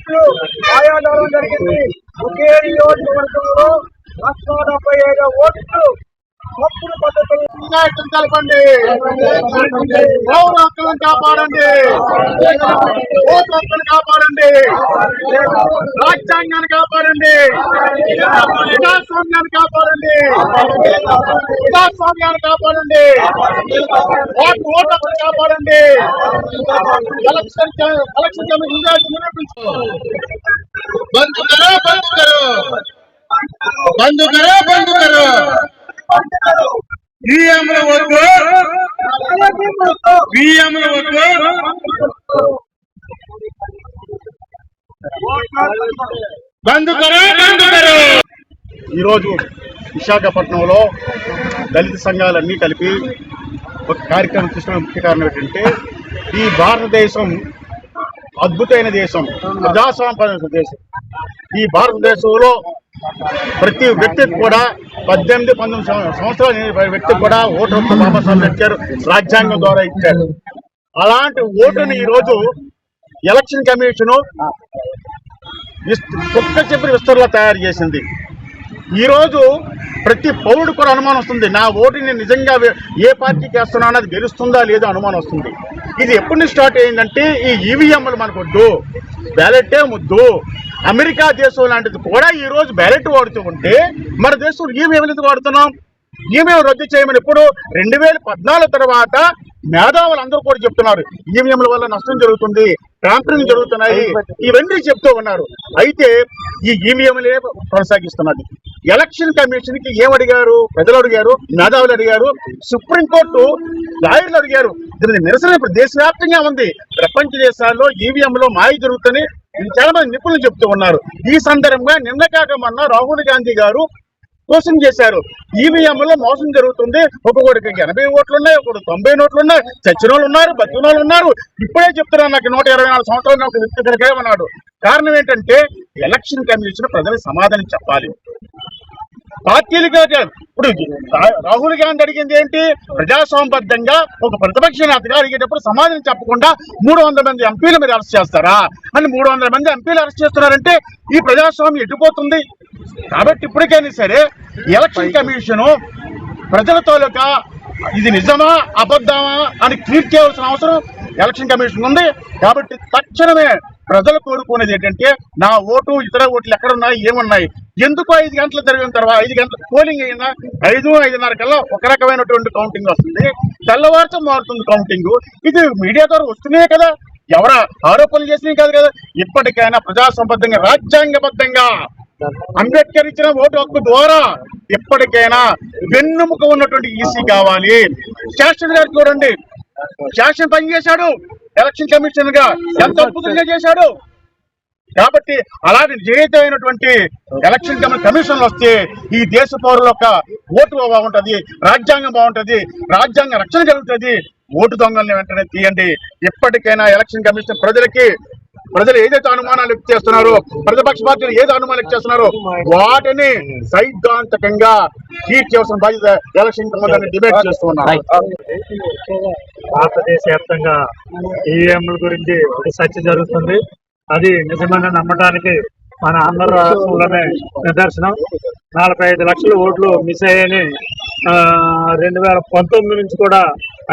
ఓట్లు మాయాదారం జరిగింది. ఒకే నియోజకవర్గంలో 175 ఓట్లు తప్పుడు పద్ధతులు తెలపండి. పౌర హక్కులను కాపాడండి, ఓటు హక్కులను కాపాడండి, రాజ్యాంగాన్ని కాపాడండి, ప్రజాస్వామ్యాన్ని కాపాడండి, ప్రజాస్వామ్యాన్ని కాపాడండి, ఓటు హక్కులను కాపాడండి. ఎలక్షన్ కమిషన్ నిరూపించు. बंद करो बंद करो बंद करो बंद करो बीएमलो वोटो बंद करो बंद करो। ఈరోజు విశాఖపట్నంలో దళిత సంఘాలన్నీ కలిపి ఒక కార్యక్రమం తీసుకున్న ముఖ్య కారణం ఏంటంటే ఈ భారతదేశం అద్భుతమైన దేశం, ప్రజాస్వామ్య దేశం. ఈ భారతదేశంలో ప్రతి వ్యక్తికి కూడా 18-19 సంవత్సరాల వ్యక్తికి కూడా ఓటు హక్కు బాబాసాహెబ్ ఇచ్చారు, రాజ్యాంగం ద్వారా ఇచ్చారు. అలాంటి ఓటుని ఈరోజు ఎలక్షన్ కమిషను కుక్క చెప్పిన విస్తరలా తయారు చేసింది. ఈరోజు ప్రతి పౌరుడు కూడా అనుమానం వస్తుంది, నా ఓటుని నిజంగా ఏ పార్టీకి వేస్తున్నా అన్నది గెలుస్తుందా లేదా అనుమానం వస్తుంది. ఇది ఎప్పటి నుంచి స్టార్ట్ అయిందంటే ఈ ఈవీఎంలు మనకు వద్దు, బ్యాలెట్టే ముద్దు. అమెరికా దేశం లాంటిది కూడా ఈరోజు బ్యాలెట్ వాడుతూ ఉంటే మన దేశంలో ఈవీఎంలు ఎందుకు వాడుతున్నాం? ఈవీఎం రద్దు చేయమని ఇప్పుడు 2014 తర్వాత మేధావులు అందరూ కూడా చెప్తున్నారు ఈవీఎంల వల్ల నష్టం జరుగుతుంది, ట్యాంపరింగ్ జరుగుతున్నాయి, ఇవన్నీ చెప్తూ ఉన్నారు. అయితే ఈ ఈవీఎంలే కొనసాగిస్తున్నది. ఎలక్షన్ కమిషన్ కి ఏమడిగారు? ప్రజలు అడిగారు, మేధావులు అడిగారు, సుప్రీంకోర్టు లాయర్లు అడిగారు. దీని నిరసన ఇప్పుడు దేశవ్యాప్తంగా ఉంది. ప్రపంచ దేశాల్లో ఈవీఎంలో మాయ జరుగుతుంది చాలా మంది నిపుణులు చెప్తూ ఉన్నారు. ఈ సందర్భంగా నిన్న కాక మొన్న రాహుల్ గాంధీ గారు మోసం చేశారు, ఈవీఎంలో మోసం జరుగుతుంది, ఒక్కొక్కడికి 80 ఓట్లు ఉన్నాయి, ఒకటి 90 ఓట్లు ఉన్నాయి, చచ్చిన వాళ్ళు ఉన్నారు, బతికిన వాళ్ళు ఉన్నారు. ఇప్పుడే చెప్తున్నాను, నాకు 124 సంవత్సరాలు ఒక వ్యక్తి ఇక్కడికే ఉన్నాడు. కారణం ఏంటంటే ఎలక్షన్ కమిషన్ ప్రజలకు సమాధానం చెప్పాలి. పార్టీలుగా ఇప్పుడు రాహుల్ గాంధీ అడిగింది ఏంటి? ప్రజాస్వామ్యబద్ధంగా ఒక ప్రతిపక్ష నేతగా అడిగేటప్పుడు సమాధానం చెప్పకుండా 300 మంది ఎంపీల మీద అరెస్ట్ చేస్తారా అని 300 మంది ఎంపీలు అరెస్ట్ చేస్తున్నారంటే ఈ ప్రజాస్వామ్యం ఎటుపోతుంది? కాబట్టి ఇప్పటికైనా సరే ఎలక్షన్ కమిషను ప్రజల తాలూకా ఇది నిజమా అబద్ధమా అని క్లియర్ చేయాల్సిన అవసరం ఎలక్షన్ కమిషన్ ఉంది. కాబట్టి తక్షణమే ప్రజలు కోరుకునేది ఏంటంటే నా ఓటు ఇతర ఓట్లు ఎక్కడున్నాయి, ఏమున్నాయి, ఎందుకు 5 గంటలు జరిగిన తర్వాత 5 గంటలు పోలింగ్ అయినా 5-5:30 కల్లా ఒక రకమైనటువంటి కౌంటింగ్ వస్తుంది, తెల్లవారుతో మారుతుంది కౌంటింగ్. ఇది మీడియా ద్వారా వస్తున్నాయి కదా, ఎవరు ఆరోపణలు చేసినవి కాదు కదా. ఇప్పటికైనా ప్రజాసంబద్ధంగా రాజ్యాంగబద్ధంగా అంబేద్కర్ ఇచ్చిన ఓటు హక్కు ద్వారా ఎప్పటికైనా వెన్నుముక ఉన్నటువంటి ఈసీ కావాలి. శాసన్ గారు చూడండి, శాసన్ పనిచేశాడు ఎలక్షన్ కమిషన్ గా, ఎంత అద్భుతంగా చేశాడు. కాబట్టి అలాంటి నిజమైనటువంటి ఎలక్షన్ కమిషన్ వస్తే ఈ దేశ పౌరుల యొక్క ఓటు బాగుంటది, రాజ్యాంగం బాగుంటది, రాజ్యాంగ రక్షణ కలుగుతుంది. ఓటు దొంగల్ని వెంటనే తీయండి. ఎప్పటికైనా ఎలక్షన్ కమిషన్ ప్రజలు ఏదైతే అనుమానాలు వ్యక్తం చేస్తున్నారో, ప్రతిపక్ష పార్టీలు ఏదో అనుమానాలు వ్యక్తం చేస్తున్నారో వాటిని సైద్ధాంతికంగా తీర్చేవలసిన బాధ్యత ఎలక్షన్ కమిషన్ డిబేట్ చేస్తున్నారు. భారతదేశ వ్యాప్తంగా ఈవీఎంల గురించి చర్చ జరుగుతుంది. అది నిజమని నమ్మడానికి మన ఆంధ్ర రాష్ట్రంలోనే నిదర్శనం. 45 లక్షల ఓట్లు మిస్ అయ్యాయని 2019 నుంచి కూడా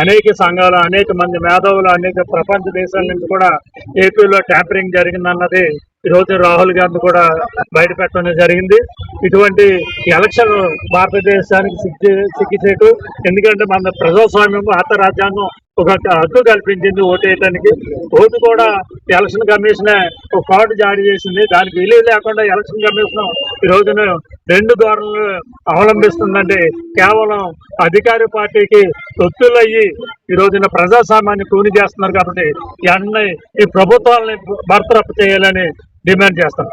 అనేక సంఘాలు, అనేక మంది మేధావులు, అనేక ప్రపంచ దేశాల నుంచి కూడా ఏపీలో ట్యాంపరింగ్ జరిగిందన్నది ఈరోజు రాహుల్ గాంధీ కూడా బయటపెట్టడం జరిగింది. ఇటువంటి ఎలక్షన్ భారతదేశానికి సిగ్గుచేటు. ఎందుకంటే మన ప్రజాస్వామ్యం, భారత రాజ్యాంగం ఒక హక్కు కల్పించింది ఓటు వేయడానికి. ఓటు కూడా ఎలక్షన్ కమిషనే ఒక కార్డు జారీ చేసింది. దానికి విలువ లేకుండా ఎలక్షన్ కమిషన్ ఈ రోజున 2 ధోరణులు అవలంబిస్తుందంటే కేవలం అధికార పార్టీకి తొత్తులయ్యి ఈ రోజున ప్రజాస్వామ్యాన్ని కూని చేస్తున్నారు. కాబట్టి ఈ ప్రభుత్వాలని బర్తరఫ్ చేయాలని డిమాండ్ చేస్తాం.